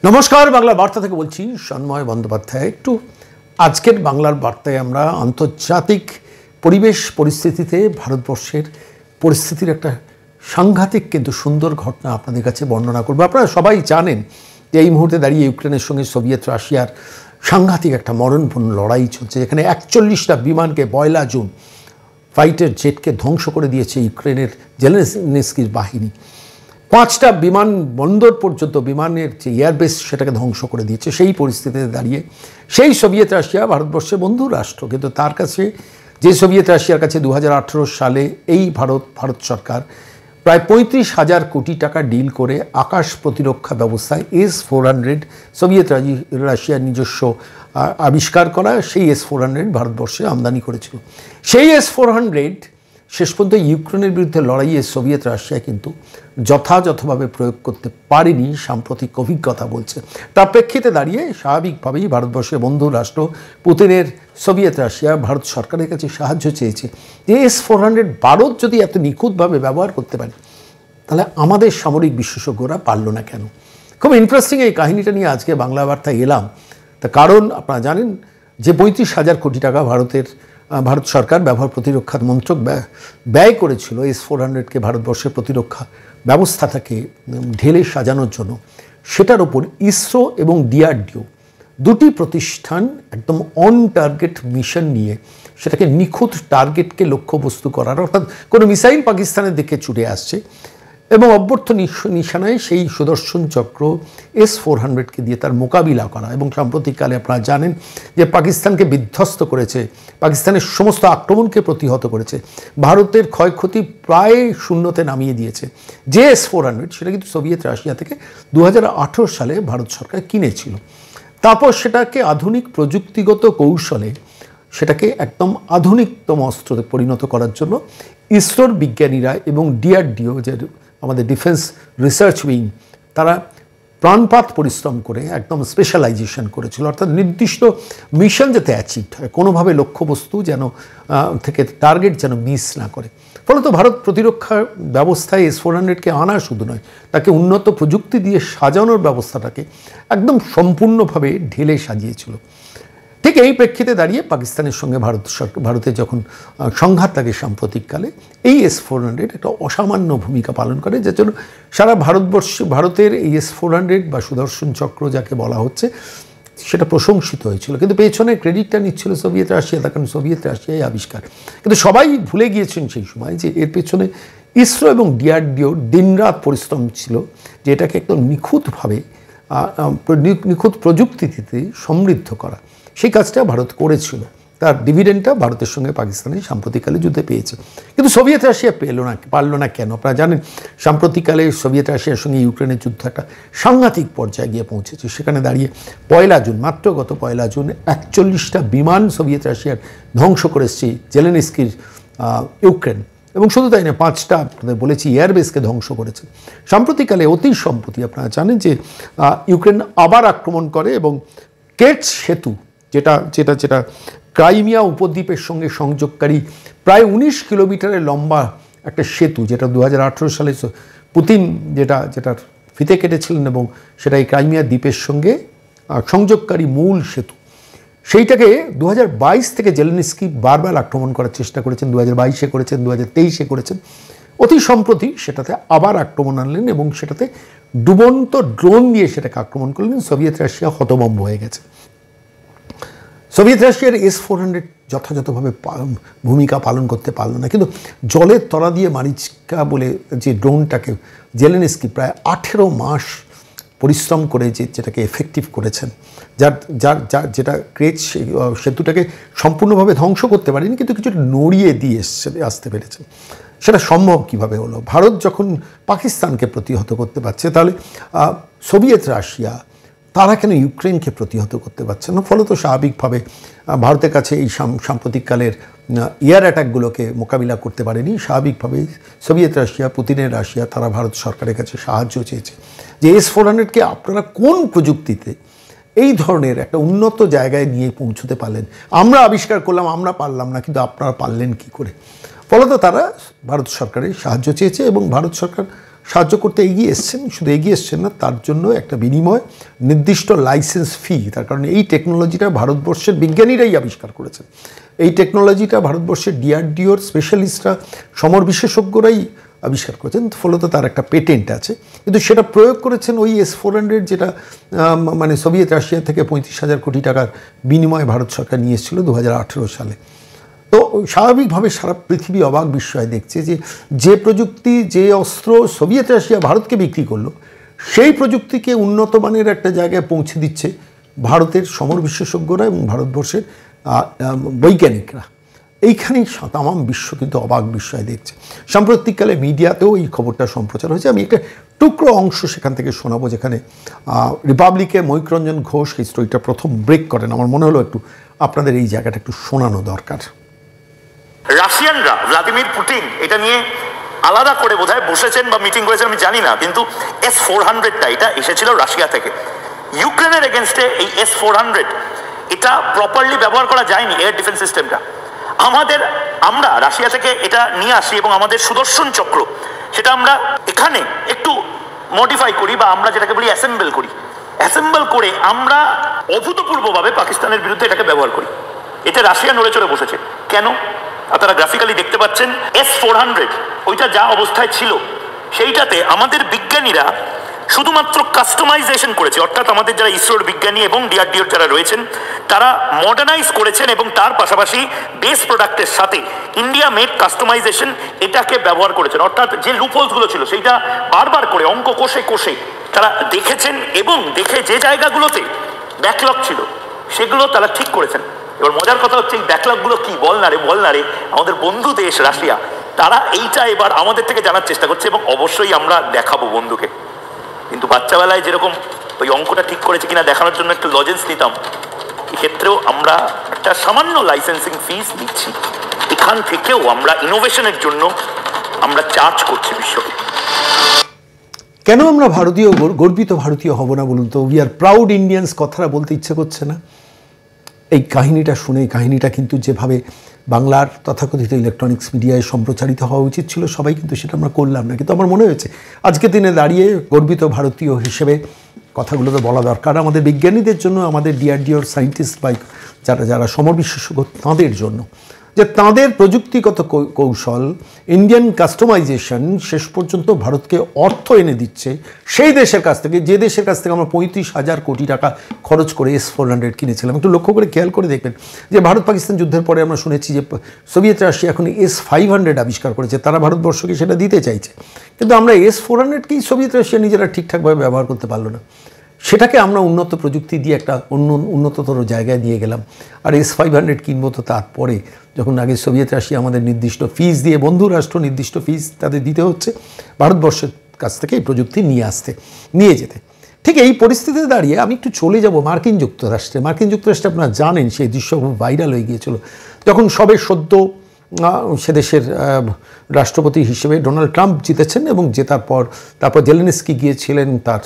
নমস্কার, বাংলা বার্তা থেকে বলছি সন্ময় বন্দ্যোপাধ্যায়। একটু আজকের বাংলার বার্তায় আমরা আন্তর্জাতিক পরিবেশ পরিস্থিতিতে ভারতবর্ষের পরিস্থিতির একটা সাংঘাতিক কিন্তু সুন্দর ঘটনা আপনাদের কাছে বর্ণনা করব। আপনারা সবাই জানেন যে এই মুহূর্তে দাঁড়িয়ে ইউক্রেনের সঙ্গে সোভিয়েত রাশিয়ার সাংঘাতিক একটা মরণপূর্ণ লড়াই চলছে, যেখানে 41টা বিমানকে 1 জুন ফাইটার জেটকে ধ্বংস করে দিয়েছে ইউক্রেনের জেলেনস্কির বাহিনী। 5টা বিমান বন্দর পর্যন্ত বিমানের যে এয়ারবেস সেটাকে ধ্বংস করে দিয়েছে। সেই পরিস্থিতিতে দাঁড়িয়ে সেই সোভিয়েত রাশিয়া ভারতবর্ষের বন্ধু রাষ্ট্র, কিন্তু তার কাছে যে সোভিয়েত রাশিয়ার কাছে 2018 সালে এই ভারত সরকার প্রায় 35,000 কোটি টাকা ডিল করে আকাশ প্রতিরক্ষা ব্যবস্থায় S-400 সোভিয়েত রাশিয়ার নিজস্ব আবিষ্কার করা সেই S-400 ভারতবর্ষে আমদানি করেছিল। সেই S-400 শেষ পর্যন্ত ইউক্রেনের বিরুদ্ধে লড়াইয়ে সোভিয়েত রাশিয়া কিন্তু যথাযথভাবে প্রয়োগ করতে পারেনি, সাম্প্রতিক অভিজ্ঞতা বলছে। তার প্রেক্ষিতে দাঁড়িয়ে স্বাভাবিকভাবেই ভারতবর্ষের বন্ধু রাষ্ট্র পুতিনের সোভিয়েত রাশিয়া ভারত সরকারের কাছে সাহায্য চেয়েছে যে S-400 ভারত যদি এত নিখুঁতভাবে ব্যবহার করতে পারে, তাহলে আমাদের সামরিক বিশেষজ্ঞরা পারল না কেন? খুব ইন্টারেস্টিং এই কাহিনীটা নিয়ে আজকে বাংলা বার্তায় এলাম। তা কারণ আপনারা জানেন যে 35,000 কোটি টাকা ভারত সরকার ব্যবহার প্রতিরক্ষা মন্ত্রক ব্যয় করেছিল S-400কে ভারতবর্ষের প্রতিরক্ষা ব্যবস্থাটাকে ঢেলে সাজানোর জন্য। সেটার ওপর ইসরো এবং DRDO দুটি প্রতিষ্ঠান একদম অন টার্গেট মিশন নিয়ে সেটাকে নিখুঁত টার্গেটকে লক্ষ্যবস্তু করার, অর্থাৎ কোনো মিসাইল পাকিস্তানের দিকে ছুটে আসছে এবং অভ্যর্থ নিশানায় সেই সুদর্শন চক্র S-400কে দিয়ে তার মোকাবিলা করা। এবং সাম্প্রতিককালে আপনারা জানেন যে পাকিস্তানকে বিধ্বস্ত করেছে, পাকিস্তানের সমস্ত আক্রমণকে প্রতিহত করেছে, ভারতের ক্ষয়ক্ষতি প্রায় শূন্যতে নামিয়ে দিয়েছে। যে S-400 সেটা কিন্তু সোভিয়েত রাশিয়া থেকে 2018 সালে ভারত সরকার কিনেছিল। তারপর সেটাকে আধুনিক প্রযুক্তিগত কৌশলে সেটাকে একদম আধুনিকতম অস্ত্রে পরিণত করার জন্য ইসরোর বিজ্ঞানীরা এবং DRDO, যে আমাদের ডিফেন্স রিসার্চ উইং, তারা প্রাণপাত পরিশ্রম করে একদম স্পেশালাইজেশন করেছিল, অর্থাৎ নির্দিষ্ট মিশন যাতে অ্যাচিভড হয়, কোনোভাবে লক্ষ্যবস্তু যেন থেকে টার্গেট যেন মিস না করে। ফলত ভারত প্রতিরক্ষা ব্যবস্থায় S-400কে আনা শুধু নয়, তাকে উন্নত প্রযুক্তি দিয়ে সাজানোর ব্যবস্থাটাকে একদম সম্পূর্ণভাবে ঢেলে সাজিয়েছিল। ঠিক এই প্রেক্ষিতে দাঁড়িয়ে পাকিস্তানের সঙ্গে ভারতের যখন সংঘাত লাগে সাম্প্রতিককালে, এই S-400 একটা অসামান্য ভূমিকা পালন করে, যার জন্য সারা ভারতের এই S-400 বা সুদর্শন চক্র যাকে বলা হচ্ছে সেটা প্রশংসিত হয়েছিল। কিন্তু পেছনে ক্রেডিটটা নিচ্ছিল সোভিয়েত রাশিয়া, তার কারণ সোভিয়েত রাশিয়াই আবিষ্কার। কিন্তু সবাই ভুলে গিয়েছেন সেই সময় যে এর পেছনে ইসরো এবং DRDO দিনরাত পরিশ্রম ছিল যে এটাকে একদম নিখুঁতভাবে নিখুঁত প্রযুক্তিতে সমৃদ্ধ করা। সেই কাজটা ভারত করেছিল, তার ডিভিডেন্ডটা ভারতের সঙ্গে পাকিস্তানের সাম্প্রতিককালে যুদ্ধে পেয়েছে। কিন্তু সোভিয়েত রাশিয়া পারল না কেন? আপনারা জানেন সাম্প্রতিককালে সোভিয়েত রাশিয়ার সঙ্গে ইউক্রেনের যুদ্ধ একটা সাংঘাতিক পর্যায়ে গিয়ে পৌঁছেছে। সেখানে দাঁড়িয়ে 1 জুন, মাত্র গত 1 জুন 41টা বিমান সোভিয়েত রাশিয়ার ধ্বংস করেছে জেলেনস্কির ইউক্রেন। এবং শুধু তাই না, 5টা আপনাদের বলেছি এয়ারবেসকে ধ্বংস করেছে। সাম্প্রতিককালে অতি সম্প্রতি আপনারা জানেন যে ইউক্রেন আবার আক্রমণ করে এবং কেটস সেতু, যেটা ক্রাইমিয়া উপদ্বীপের সঙ্গে সংযোগকারী প্রায় 19 কিলোমিটারের লম্বা একটা সেতু, যেটা 2018 সালে পুতিন যেটার ফিতে কেটেছিলেন এবং সেটা এই ক্রাইমিয়া দ্বীপের সঙ্গে সংযোগকারী মূল সেতু, সেইটাকে 2022 থেকে জেলেনস্কি বারবার আক্রমণ করার চেষ্টা করেছেন। 2022-এ করেছেন, 2023-এ করেছেন। অতি সম্প্রতি সেটাতে আবার আক্রমণ আনলেন এবং সেটাতে ডুবন্ত ড্রোন দিয়ে সেটাকে আক্রমণ করলেন। সোভিয়েত রাশিয়া হতভম্ব হয়ে গেছে। সোভিয়েত রাশিয়ার S-400 যথাযথভাবে ভূমিকা পালন করতে পারল না, কিন্তু জলের তলা দিয়ে মারিচকা বলে যে ড্রোনটাকে জেলেনস্কি প্রায় 18 মাস পরিশ্রম করে যেটাকে এফেক্টিভ করেছেন, যেটা ক্রেচ সেতুটাকে সম্পূর্ণভাবে ধ্বংস করতে পারেনি, কিন্তু কিছুটা নড়িয়ে দিয়ে আসতে পেরেছেন। সেটা সম্ভব কিভাবে হলো? ভারত যখন পাকিস্তানকে প্রতিহত করতে পারছে, তাহলে সোভিয়েত রাশিয়া তারা কেন ইউক্রেনকে প্রতিহত করতে পারছে না? ফলত স্বাভাবিকভাবে ভারতের কাছে এই সাম্প্রতিককালের এয়ার অ্যাটাকগুলোকে মোকাবিলা করতে পারেনি। স্বাভাবিকভাবেই সোভিয়েত রাশিয়া, পুতিনের রাশিয়া, তারা ভারত সরকারের কাছে সাহায্য চেয়েছে যে S-400কে আপনারা কোন প্রযুক্তিতে এই ধরনের একটা উন্নত জায়গায় নিয়ে পৌঁছতে পারলেন? আমরা আবিষ্কার করলাম, আমরা পারলাম না, কিন্তু আপনারা পারলেন কি করে? ফলত তারা ভারত সরকারের সাহায্য চেয়েছে এবং ভারত সরকার সাহায্য করতে এগিয়ে এসছেন, শুধু এগিয়ে এসছেন না, তার জন্য একটা বিনিময় নির্দিষ্ট লাইসেন্স ফি। তার কারণে এই টেকনোলজিটা ভারতবর্ষের বিজ্ঞানীরাই আবিষ্কার করেছেন। এই টেকনোলজিটা ভারতবর্ষের ডিআরডিওর স্পেশালিস্টরা, সমর বিশেষজ্ঞরাই আবিষ্কার করেছেন, ফলত তার একটা পেটেন্ট আছে। কিন্তু সেটা প্রয়োগ করেছেন ওই S-400, যেটা মানে সোভিয়েত রাশিয়া থেকে 35,000 কোটি টাকার বিনিময়ে ভারত সরকার নিয়ে এসেছিল 2018 সালে। তো স্বাভাবিকভাবে সারা পৃথিবী অবাক বিস্ময় দেখছে যে প্রযুক্তি, যে অস্ত্র সোভিয়েত রাশিয়া ভারতকে বিক্রি করলো, সেই প্রযুক্তিকে উন্নত মানের একটা জায়গায় পৌঁছে দিচ্ছে ভারতের সমর বিশেষজ্ঞরা এবং ভারতবর্ষের বৈজ্ঞানিকরা। এইখানেই তামাম বিশ্ব কিন্তু অবাক বিস্ময় দেখছে। সাম্প্রতিককালে মিডিয়াতেও এই খবরটা সম্প্রচার হয়েছে। আমি একটা টুকরো অংশ সেখান থেকে শোনাবো, যেখানে রিপাবলিকে মৈত্রঞ্জন ঘোষ এই স্টোরিটা প্রথম ব্রেক করেন। আমার মনে হলো একটু আপনাদের এই জায়গাটা একটু শোনানো দরকার। রাশিয়ানরা, ভ্লাদিমির পুতিন এটা নিয়ে আলাদা করে বোধহয় বসেছেন বা মিটিং করেছেন আমি জানি না, কিন্তু S-400টা এটা এসেছিল রাশিয়া থেকে। ইউক্রেনের এগেনস্টে এই S-400 এটা প্রপারলি ব্যবহার করা যায়নি, এয়ার ডিফেন্স সিস্টেমটা। আমরা রাশিয়া থেকে এটা নিয়ে আসি এবং আমাদের সুদর্শন চক্র সেটা আমরা এখানে একটু মডিফাই করি, বা আমরা যেটাকে বলি অ্যাসেম্বল করি। অ্যাসেম্বল করে আমরা অভূতপূর্বভাবে পাকিস্তানের বিরুদ্ধে এটাকে ব্যবহার করি। এতে রাশিয়া নড়ে চড়ে বসেছে। কেন? আপনারা গ্রাফিক্যালি দেখতে পাচ্ছেন S-400 ওইটা যা অবস্থায় ছিল সেইটাতে আমাদের বিজ্ঞানীরা শুধুমাত্র কাস্টমাইজেশন করেছে, অর্থাৎ আমাদের যারা ইসরোর বিজ্ঞানী এবং ডিআরডিওর যারা রয়েছেন তারা মডার্নাইজ করেছেন, এবং তার পাশাপাশি বেস প্রোডাক্টের সাথে ইন্ডিয়া মেড কাস্টমাইজেশন এটাকে ব্যবহার করেছেন। অর্থাৎ যে লুপহোলসগুলো ছিল সেইটা বারবার করে অঙ্ক কষে কষে তারা দেখেছেন, এবং দেখে যে জায়গাগুলোতে ব্যাকলগ ছিল সেগুলো তারা ঠিক করেছেন। এবার মজার কথা হচ্ছে এই ব্যাকলগগুলো কি, বল না রে আমাদের বন্ধু দেশ রাশিয়া তারা এইটা এবার আমাদের থেকে জানার চেষ্টা করছে, এবং অবশ্যই আমরা দেখাবো বন্ধুকে। কিন্তু বাচ্চাবেলায় যেরকম ওই অঙ্কটা ঠিক করেছে কিনা দেখানোর জন্য একটু লজেন্স নিতাম, এক্ষেত্রেও আমরা একটা সামান্য লাইসেন্সিং ফিস দিচ্ছি। এখান থেকেও আমরা ইনোভেশনের জন্য আমরা চার্জ করছি বিশ্বকে। কেন আমরা ভারতীয়, গর্বিত ভারতীয় হব না বলুন তো? উই আর প্রাউড ইন্ডিয়ান্স কথাটা বলতে ইচ্ছে করছে না? এই কাহিনীটা শুনে, এই কাহিনীটা কিন্তু যেভাবে বাংলার তথাকথিত ইলেকট্রনিক্স মিডিয়ায় সম্প্রচারিত হওয়া উচিত ছিল, সবাই কিন্তু সেটা আমরা করলাম না। কিন্তু আমার মনে হয়েছে আজকের দিনে দাঁড়িয়ে গর্বিত ভারতীয় হিসেবে কথাগুলো তো বলা দরকার আমাদের বিজ্ঞানীদের জন্য, আমাদের ডিআরডিওর সায়েন্টিস্ট বা যারা সমর বিশেষজ্ঞ তাঁদের জন্য, যে তাঁদের প্রযুক্তিগত কৌশল, ইন্ডিয়ান কাস্টমাইজেশন শেষ পর্যন্ত ভারতকে অর্থ এনে দিচ্ছে সেই দেশের কাছ থেকে, যে দেশের কাছ থেকে আমরা 35,000 কোটি টাকা খরচ করে S-400 কিনেছিলাম। একটু লক্ষ্য করে খেয়াল করে দেখবেন যে ভারত পাকিস্তান যুদ্ধের পরে আমরা শুনেছি যে সোভিয়েত রাশিয়া এখন S-500 আবিষ্কার করেছে, তারা ভারতবর্ষকে সেটা দিতে চাইছে। কিন্তু আমরা S-400কেই সোভিয়েত রাশিয়া নিজেরা ঠিকঠাকভাবে ব্যবহার করতে পারলো না। সেটাকে আমরা উন্নত প্রযুক্তি দিয়ে একটা উন্নততর জায়গায় নিয়ে গেলাম। আর S-500 কিনবো তো তারপরে, যখন আগে সোভিয়েত রাশিয়া আমাদের নির্দিষ্ট ফিস দিয়ে, বন্ধু রাষ্ট্র নির্দিষ্ট ফিস তাদের দিতে হচ্ছে ভারতবর্ষের কাছ থেকে এই প্রযুক্তি নিয়ে যেতে। ঠিক এই পরিস্থিতিতে দাঁড়িয়ে আমি একটু চলে যাব মার্কিন যুক্তরাষ্ট্রে। মার্কিন যুক্তরাষ্ট্রে আপনারা জানেন সেই দৃশ্য খুব ভাইরাল হয়ে গিয়েছিল, যখন সবে সদ্য সে দেশের রাষ্ট্রপতি হিসেবে ডোনাল্ড ট্রাম্প জিতেছেন, এবং জেতার তারপর জেলেনস্কি গিয়েছিলেন তার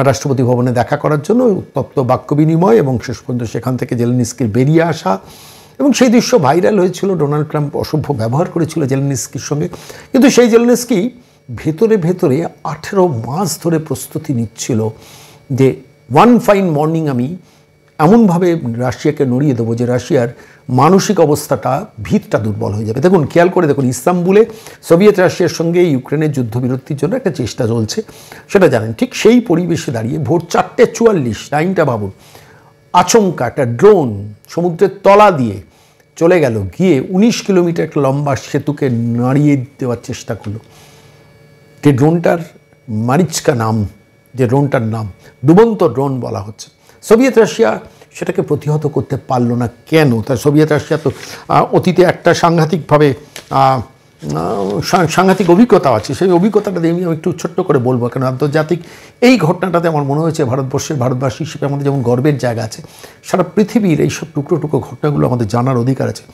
রাষ্ট্রপতি ভবনে দেখা করার জন্য, উত্তপ্ত বাক্য বিনিময়, এবং শেষ পর্যন্ত সেখান থেকে জেলেনস্কির বেরিয়ে আসা, এবং সেই দৃশ্য ভাইরাল হয়েছিল। ডোনাল্ড ট্রাম্প অসভ্য ব্যবহার করেছিল জেলেনস্কির সঙ্গে, কিন্তু সেই জেলেনস্কি ভেতরে 18 মাস ধরে প্রস্তুতি নিচ্ছিল যে ওয়ান ফাইন মর্নিং আমি এমনভাবে রাশিয়াকে নড়িয়ে দেবো যে রাশিয়ার মানসিক অবস্থাটা, ভিতটা দুর্বল হয়ে যাবে। দেখুন, খেয়াল করে দেখুন, ইস্তাম্বুলে সোভিয়েত রাশিয়ার সঙ্গে ইউক্রেনের যুদ্ধবিরতির জন্য একটা চেষ্টা চলছে, সেটা জানেন। ঠিক সেই পরিবেশে দাঁড়িয়ে ভোর 4:44 টাইমটা ভাবুন, আচমকা একটা ড্রোন সমুদ্রের তলা দিয়ে চলে গেল, গিয়ে 19 কিলোমিটার একটা লম্বা সেতুকে নাড়িয়ে দেওয়ার চেষ্টা করলো। যে ড্রোনটার মারিচকা নাম, যে ড্রোনটার নাম ডুবন্ত ড্রোন বলা হচ্ছে। সোভিয়েত রাশিয়া সেটাকে প্রতিহত করতে পারলো না। কেন? তার সোভিয়েত রাশিয়া তো অতীতে একটা সাংঘাতিক অভিজ্ঞতা আছে। সেই অভিজ্ঞতাটা দিয়ে আমি একটু ছোট্ট করে বলবো, কেন আন্তর্জাতিক এই ঘটনাটাতে আমার মনে হয়েছে ভারতবাসী হিসেবে আমাদের যেমন গর্বের জায়গা আছে, সারা পৃথিবীর এইসব টুকরো ঘটনাগুলো আমাদের জানার অধিকার আছে।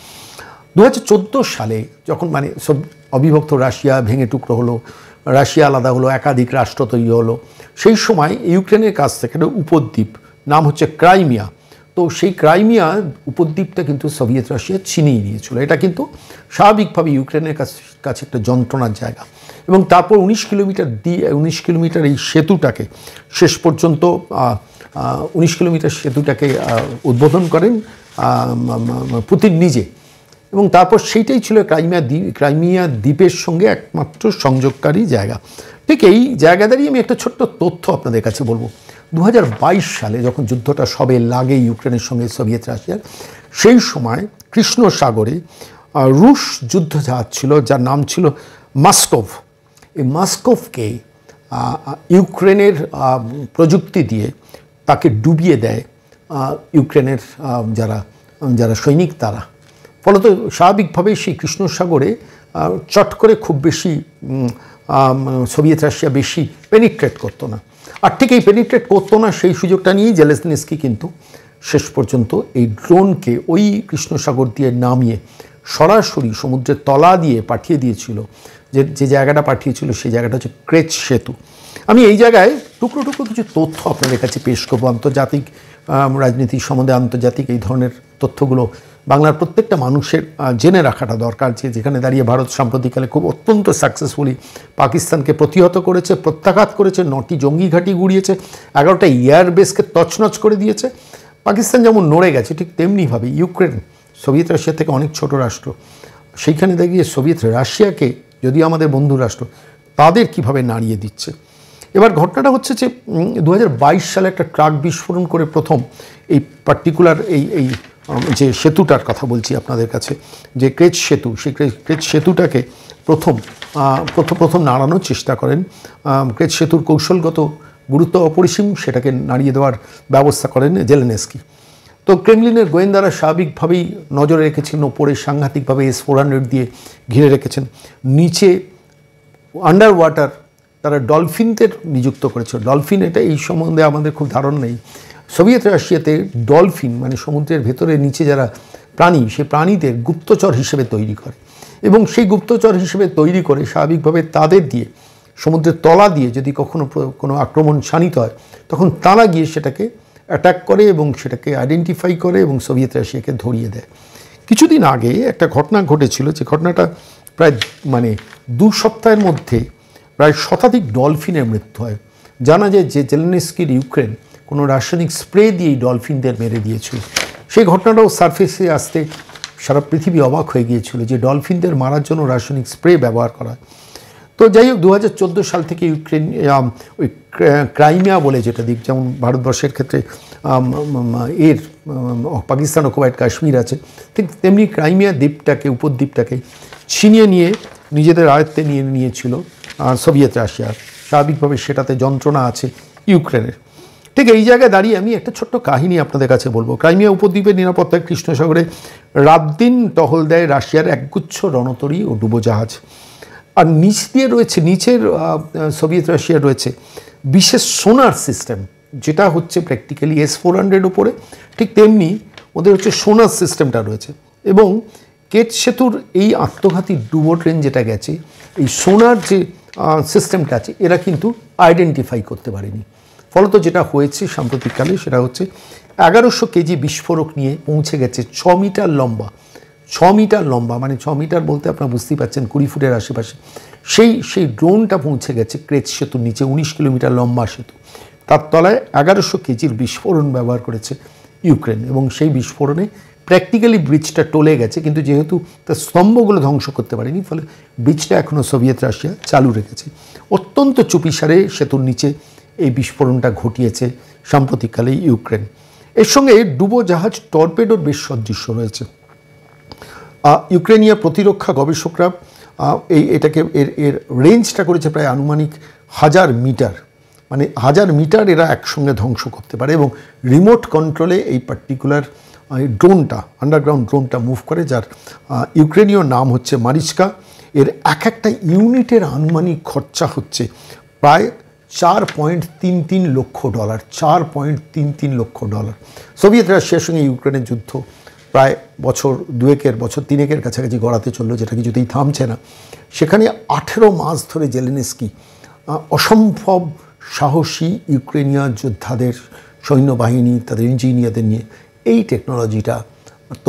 2014 সালে যখন সব অবিভক্ত রাশিয়া ভেঙে টুকরো হলো, রাশিয়া আলাদা হলো, একাধিক রাষ্ট্র তৈরি হলো, সেই সময় ইউক্রেনের কাছ থেকে একটা উপদ্বীপ, নাম হচ্ছে ক্রাইমিয়া। তো সেই ক্রাইমিয়া উপদ্বীপটা কিন্তু সোভিয়েত রাশিয়া ছিনিয়ে নিয়েছিল। এটা কিন্তু স্বাভাবিকভাবে ইউক্রেনের কাছে একটা যন্ত্রণার জায়গা। এবং তারপর 19 কিলোমিটার এই সেতুটাকে শেষ পর্যন্ত 19 কিলোমিটার সেতুটাকে উদ্বোধন করেন পুতিন নিজে, এবং তারপর সেইটাই ছিল ক্রাইমিয়া দ্বীপের সঙ্গে একমাত্র সংযোগকারী জায়গা। ঠিক এই জায়গা দাঁড়িয়ে আমি একটা ছোট্ট তথ্য আপনাদের কাছে বলবো। 2022 সালে যখন যুদ্ধটা সবে লাগে ইউক্রেনের সঙ্গে সোভিয়েত রাশিয়ার, সেই সময় কৃষ্ণ সাগরে রুশ যুদ্ধজাহাজ ছিল যার নাম ছিল মাস্কোভ। এই মাস্কোভকে ইউক্রেনের প্রযুক্তি দিয়ে তাকে ডুবিয়ে দেয় ইউক্রেনের যারা সৈনিক তারা। ফলত স্বাভাবিকভাবেই সেই কৃষ্ণ সাগরে চট করে খুব বেশি সোভিয়েত রাশিয়া বেশি পেনিট্রেট করতো না। আর ঠিক এই পেনিট্রেট করতো না সেই সুযোগটা নিয়েই জেলেনস্কি কিন্তু শেষ পর্যন্ত এই ড্রোনকে ওই কৃষ্ণ সাগর দিয়ে নামিয়ে সরাসরি সমুদ্রের তলা দিয়ে পাঠিয়ে দিয়েছিল। যে জায়গাটা পাঠিয়েছিল সেই জায়গাটা হচ্ছে ক্রেচ সেতু। আমি এই জায়গায় টুকরো টুকরো কিছু তথ্য আপনাদের কাছে পেশ করবো আন্তর্জাতিক রাজনীতির সম্বন্ধে। আন্তর্জাতিক এই ধরনের তথ্যগুলো বাংলার প্রত্যেকটা মানুষের জেনে রাখাটা দরকার, যে যেখানে দাঁড়িয়ে ভারত সাম্প্রতিককালে খুব অত্যন্ত সাকসেসফুলি পাকিস্তানকে প্রতিহত করেছে, প্রত্যাঘাত করেছে, 9টি জঙ্গি ঘাঁটি গুড়িয়েছে, 11টা এয়ারবেসকে তছনছ করে দিয়েছে। পাকিস্তান যেমন নড়ে গেছে, ঠিক তেমনিভাবে ইউক্রেন সোভিয়েত রাশিয়া থেকে অনেক ছোট রাষ্ট্র, সেইখানে দাঁড়িয়ে সোভিয়েত রাশিয়াকে, যদিও আমাদের বন্ধু রাষ্ট্র, তাদের কিভাবে নাড়িয়ে দিচ্ছে। এবার ঘটনাটা হচ্ছে যে 2022 সালে একটা ট্রাক বিস্ফোরণ করে প্রথম এই পার্টিকুলার এই যে সেতুটার কথা বলছি আপনাদের কাছে, যে ক্রেচ সেতু, সেই ক্রেচ সেতুটাকে প্রথম নাড়ানোর চেষ্টা করেন। ক্রেচ সেতুর কৌশলগত গুরুত্ব অপরিসীম, সেটাকে নাড়িয়ে দেওয়ার ব্যবস্থা করেন জেলেনস্কি। তো ক্রেমলিনের গোয়েন্দারা স্বাভাবিকভাবেই নজরে রেখেছেন, ওপরে সাংঘাতিকভাবে S-400 দিয়ে ঘিরে রেখেছেন, নিচে আন্ডার ওয়াটার তারা ডলফিনদের নিযুক্ত করেছে। ডলফিন, এটা এই সম্বন্ধে আমাদের খুব ধারণা নেই। সোভিয়েত রাশিয়াতে ডলফিন মানে সমুদ্রের ভেতরে নিচে যারা প্রাণী, সেই প্রাণীদের গুপ্তচর হিসেবে তৈরি করে, এবং সেই গুপ্তচর হিসেবে তৈরি করে স্বাভাবিকভাবে তাদের দিয়ে সমুদ্রের তলা দিয়ে যদি কোনো আক্রমণ শানিত হয়, তখন তারা গিয়ে সেটাকে অ্যাটাক করে এবং সেটাকে আইডেন্টিফাই করে এবং সোভিয়েত রাশিয়াকে ধরিয়ে দেয়। কিছুদিন আগে একটা ঘটনা ঘটেছিল, যে ঘটনাটা প্রায় 2 সপ্তাহের মধ্যে প্রায় শতাধিক ডলফিনের মৃত্যু হয়। জানা যায় যে জেলেনস্কির ইউক্রেন কোনো রাসায়নিক স্প্রে দিয়ে ডলফিনদের মেরে দিয়েছিল। সেই ঘটনাটাও সারফেসে আসতে সারা পৃথিবী অবাক হয়ে গিয়েছিল, যে ডলফিনদের মারার জন্য রাসায়নিক স্প্রে ব্যবহার করা হয়। তো যাই হোক, 2014 সাল থেকে ইউক্রেন ওই ক্রাইমিয়া বলে যেটা দ্বীপ, যেমন ভারতবর্ষের ক্ষেত্রে পাকিস্তান অকুপাইড কাশ্মীর আছে, ঠিক তেমনি ক্রাইমিয়া দ্বীপটাকে, উপদ্বীপটাকে ছিনিয়ে নিয়ে নিজেদের আয়ত্তে নিয়েছিল সোভিয়েত রাশিয়া। স্বাভাবিকভাবে সেটাতে যন্ত্রণা আছে ইউক্রেনের। ঠিক এই জায়গায় দাঁড়িয়ে আমি একটা ছোট্ট কাহিনী আপনাদের কাছে বলবো। ক্রাইমিয়া উপদ্বীপের নিরাপত্তায় কৃষ্ণ সাগরে রাত দিন টহল দেয় রাশিয়ার একগুচ্ছ রণতরী ও ডুবোজাহাজ। আর নিচ দিয়ে রয়েছে, নিচের সোভিয়েত রাশিয়ার রয়েছে বিশেষ সোনার সিস্টেম, যেটা হচ্ছে প্র্যাকটিক্যালি S-400 উপরে, ঠিক তেমনি ওদের হচ্ছে সোনার সিস্টেমটা রয়েছে। এবং কেচ সেতুর এই আত্মঘাতী ডুবো ট্রেন যেটা গেছে, এই সোনার যে সিস্টেমটা আছে, এরা কিন্তু আইডেন্টিফাই করতে পারেনি। ফলত যেটা হয়েছে সাম্প্রতিককালে সেটা হচ্ছে 1100 কেজি বিস্ফোরক নিয়ে পৌঁছে গেছে 6 মিটার লম্বা, 6 মিটার লম্বা, মানে 6 মিটার বলতে আপনারা বুঝতেই পারছেন 20 ফুটের আশেপাশে, সেই ড্রোনটা পৌঁছে গেছে ক্রেচ সেতুর নিচে। 19 কিলোমিটার লম্বা সেতু, তার তলায় 1100 কেজির বিস্ফোরণ ব্যবহার করেছে ইউক্রেন, এবং সেই বিস্ফোরণে প্র্যাকটিক্যালি ব্রিজটা টলে গেছে, কিন্তু যেহেতু তার স্তম্ভগুলো ধ্বংস করতে পারেনি, ফলে ব্রিজটা এখনও সোভিয়েত রাশিয়া চালু রেখেছে। অত্যন্ত চুপিসারে সেতুর নিচে এই বিস্ফোরণটা ঘটিয়েছে সাম্প্রতিককালে ইউক্রেন। এর সঙ্গে ডুবোজাহাজ টর্পেডোর বেশ সদৃশ্য রয়েছে। ইউক্রেনীয় প্রতিরক্ষা গবেষকরা এটাকে এর রেঞ্জটা করেছে প্রায় আনুমানিক 1000 মিটার, মানে 1000 মিটার এরা একসঙ্গে ধ্বংস করতে পারে, এবং রিমোট কন্ট্রোলে এই পার্টিকুলার ড্রোনটা, আন্ডারগ্রাউন্ড ড্রোনটা মুভ করে, যার ইউক্রেনীয় নাম হচ্ছে মারিচকা। এর একটা ইউনিটের আনুমানিক খরচা হচ্ছে প্রায় $4.33 লক্ষ, $4.33 লক্ষ। সোভিয়েত রাশিয়ার সঙ্গে ইউক্রেনের যুদ্ধ প্রায় বছর 3-এর কাছাকাছি গড়াতে চললো, যেটা কিছুতেই থামছে না। সেখানে 18 মাস ধরে জেলেনস্কি অসম্ভব সাহসী ইউক্রেনীয় যোদ্ধাদের, সৈন্যবাহিনী, তাদের ইঞ্জিনিয়ারদের নিয়ে এই টেকনোলজিটা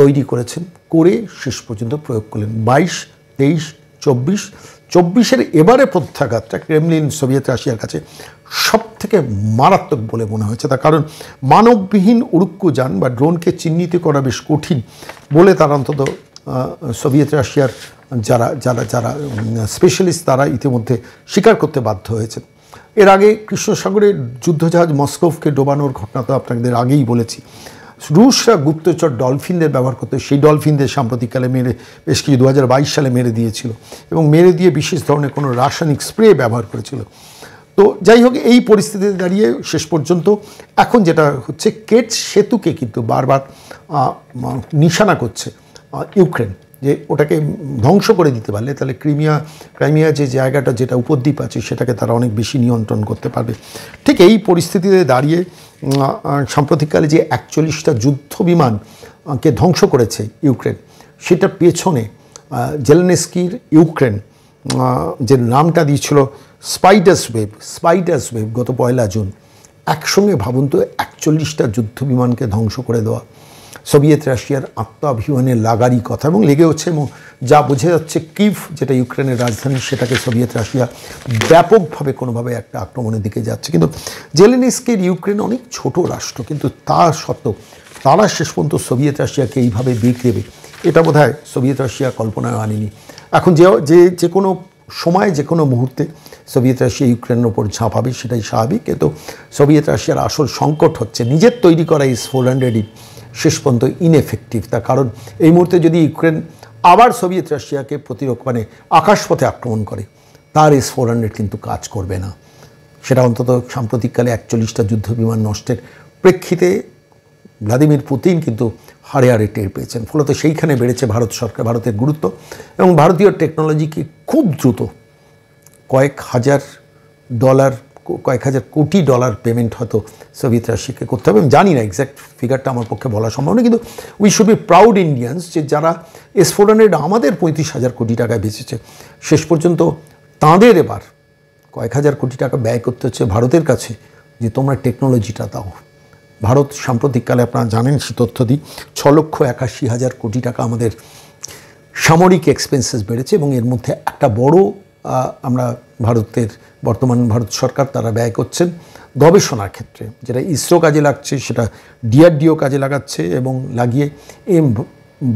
তৈরি করেছেন, করে শেষ পর্যন্ত প্রয়োগ করলেন। 22, 23, 24 24-এর এবারে প্রত্যাঘাতটা ক্রেমলিন সোভিয়েত রাশিয়ার কাছে সব থেকে মারাত্মক বলে মনে হয়েছে। তার কারণ মানববিহীন উড়ুক্কুযান বা ড্রোনকে চিহ্নিত করা বেশ কঠিন বলে তারা অন্তত সোভিয়েত রাশিয়ার যারা যারা যারা স্পেশালিস্ট তারা ইতিমধ্যে স্বীকার করতে বাধ্য হয়েছে। এর আগে কৃষ্ণসাগরের যুদ্ধজাহাজ মস্কোভকে ডোবানোর ঘটনা তো আপনাদের আগেই বলেছি। রুশরা গুপ্তচর ডলফিনদের ব্যবহার করতে, সেই ডলফিনদের সাম্প্রতিককালে মেরে বেশ কিছু 2022 সালে মেরে দিয়েছিল এবং মেরে দিয়ে বিশেষ ধরনের কোনো রাসায়নিক স্প্রে ব্যবহার করেছিল। তো যাই হোক, এই পরিস্থিতিতে দাঁড়িয়ে শেষ পর্যন্ত এখন যেটা হচ্ছে, কেটস সেতুকে কিন্তু বারবার নিশানা করছে ইউক্রেন, যে ওটাকে ধ্বংস করে দিতে পারলে তাহলে ক্রাইমিয়া যে জায়গাটা, যেটা উপদ্বীপ আছে, সেটাকে তারা অনেক বেশি নিয়ন্ত্রণ করতে পারবে। ঠিক এই পরিস্থিতিতে দাঁড়িয়ে সাম্প্রতিককালে যে 41টা যুদ্ধ বিমানকে ধ্বংস করেছে ইউক্রেন, সেটার পেছনে জেলেনস্কির ইউক্রেন যে নামটা দিয়েছিল স্পাইডার্স ওয়েভ গত 1 জুন, একসঙ্গে ভাবুন তো 41টা যুদ্ধ বিমানকে ধ্বংস করে দেওয়া সোভিয়েত রাশিয়ার আত্মাভিমানের লাগারই কথা, এবং লেগে হচ্ছে। এবং যা বোঝা যাচ্ছে, কিভ যেটা ইউক্রেনের রাজধানী, সেটাকে সোভিয়েত রাশিয়া ব্যাপকভাবে কোনোভাবে একটা আক্রমণের দিকে যাচ্ছে। কিন্তু জেলেনস্কির ইউক্রেন অনেক ছোট রাষ্ট্র, কিন্তু তা সত্ত্বেও তারা শেষ পর্যন্ত সোভিয়েত রাশিয়াকে এইভাবে বেগ দেবে, এটা বোধহয় সোভিয়েত রাশিয়া কল্পনায় আনেনি। এখন যে কোনো সময়, যে কোনো মুহূর্তে সোভিয়েত রাশিয়া ইউক্রেনের ওপর ঝাঁপাবে, সেটাই স্বাভাবিক। কিন্তু সোভিয়েত রাশিয়ার আসল সংকট হচ্ছে নিজের তৈরি করা S-400 শেষ পর্যন্ত ইনএফেক্টিভ। তার কারণ এই মুহূর্তে যদি ইউক্রেন আবার সোভিয়েত রাশিয়াকে আকাশপথে আক্রমণ করে, তার S-400 কিন্তু কাজ করবে না। সেটা অন্তত সাম্প্রতিককালে 41টা যুদ্ধ বিমান নষ্টের প্রেক্ষিতে ভ্লাদিমির পুতিন কিন্তু হাড়ে হাড়ে টের পেয়েছেন। ফলত সেইখানে বেড়েছে ভারতের গুরুত্ব, এবং ভারতীয় টেকনোলজিকে খুব দ্রুত কয়েক হাজার কোটি ডলার পেমেন্ট হয়তো সোভিয়েত রাশিয়াকে করতে হবে। আমি জানি না এক্স্যাক্ট ফিগারটা, আমার পক্ষে বলা সম্ভব না, কিন্তু we should be proud Indians যে যারা S-400 আমাদের 35,000 কোটি টাকায় বেঁচেছে, শেষ পর্যন্ত তাঁদের এবার কয়েক হাজার কোটি টাকা ব্যয় করতে হচ্ছে ভারতের কাছে যে তোমরা টেকনোলজিটা দাও। ভারত সাম্প্রতিককালে, আপনারা জানেন, সে তথ্য দিই, 6,81,000 কোটি টাকা আমাদের সামরিক এক্সপেন্সেস বেড়েছে, এবং এর মধ্যে একটা বড় আমরা বর্তমান ভারত সরকার তারা ব্যয় করছেন গবেষণার ক্ষেত্রে, যেটা ইসরো কাজে লাগছে, সেটা DRDO কাজে লাগাচ্ছে, এবং লাগিয়ে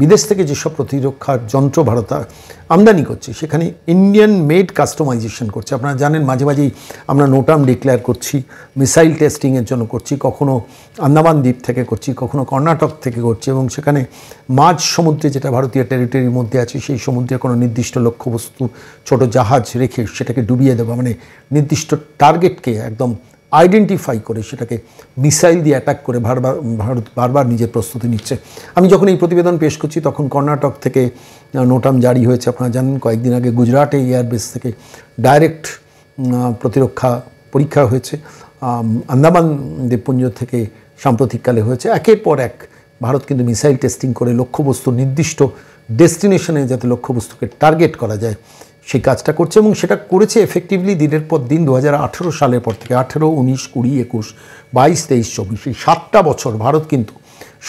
বিদেশ থেকে যেসব প্রতিরক্ষার যন্ত্র ভারত আমদানি করছে, সেখানে ইন্ডিয়ান মেড কাস্টমাইজেশন করছে। আপনারা জানেন, মাঝে মাঝেই আমরা নোটাম ডিক্লেয়ার করছি, মিসাইল টেস্টিংয়ের জন্য করছি, কখনো আন্দামান দ্বীপ থেকে করছি, কখনো কর্ণাটক থেকে করছি, এবং সেখানে মাঝ সমুদ্রে, যেটা ভারতীয় টেরিটরির মধ্যে আছে, সেই সমুদ্রে কোনো নির্দিষ্ট লক্ষ্যবস্তু ছোট জাহাজ রেখে সেটাকে ডুবিয়ে দেওয়া, মানে নির্দিষ্ট টার্গেটকে একদম আইডেন্টিফাই করে সেটাকে মিসাইল দিয়ে অ্যাটাক করে ভারত বারবার নিজের প্রস্তুতি নিচ্ছে। আমি যখন এই প্রতিবেদন পেশ করছি, তখন কর্ণাটক থেকে নোটাম জারি হয়েছে। আপনারা জানেন, কয়েকদিন আগে গুজরাটে এয়ারবেস থেকে ডাইরেক্ট প্রতিরক্ষা পরীক্ষা হয়েছে। আন্দামান দ্বীপপুঞ্জ থেকে সাম্প্রতিককালে হয়েছে। একের পর এক ভারত কিন্তু মিসাইল টেস্টিং করে লক্ষ্যবস্তু, নির্দিষ্ট ডেস্টিনেশনে যাতে লক্ষ্যবস্তুকে টার্গেট করা যায়, সেই কাজটা করছে, এবং সেটা করেছে এফেক্টিভলি দিনের পর দিন। 2018 সালের পর থেকে 18, 19, 20, 21, 22, 23, 24 এই 7টা বছর ভারত কিন্তু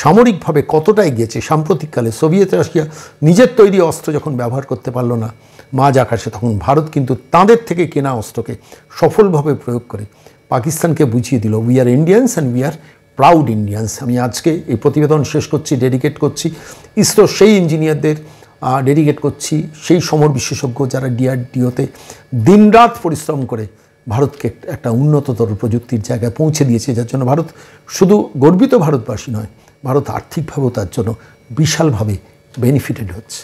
সামরিকভাবে কতটা এগিয়েছে। সাম্প্রতিককালে সোভিয়েত রাশিয়া নিজের তৈরি অস্ত্র যখন ব্যবহার করতে পারল না মাঝ আকাশে, তখন ভারত কিন্তু তাঁদের থেকে কেনা অস্ত্রকে সফলভাবে প্রয়োগ করে পাকিস্তানকে বুঝিয়ে দিল, we are Indians and we are proud Indians. আমি আজকে এই প্রতিবেদন শেষ করছি, ডেডিকেট করছি ইসরো সেই ইঞ্জিনিয়ারদের, ডেডিকেট করছি সেই সমর বিশেষজ্ঞ যারা DRDOতে দিনরাত পরিশ্রম করে ভারতকে একটা উন্নততর প্রযুক্তির জায়গায় পৌঁছে দিয়েছে, যার জন্য ভারত শুধু গর্বিত ভারতবাসী নয়, ভারত আর্থিকভাবেও তার জন্য বিশালভাবে বেনিফিটেড হচ্ছে।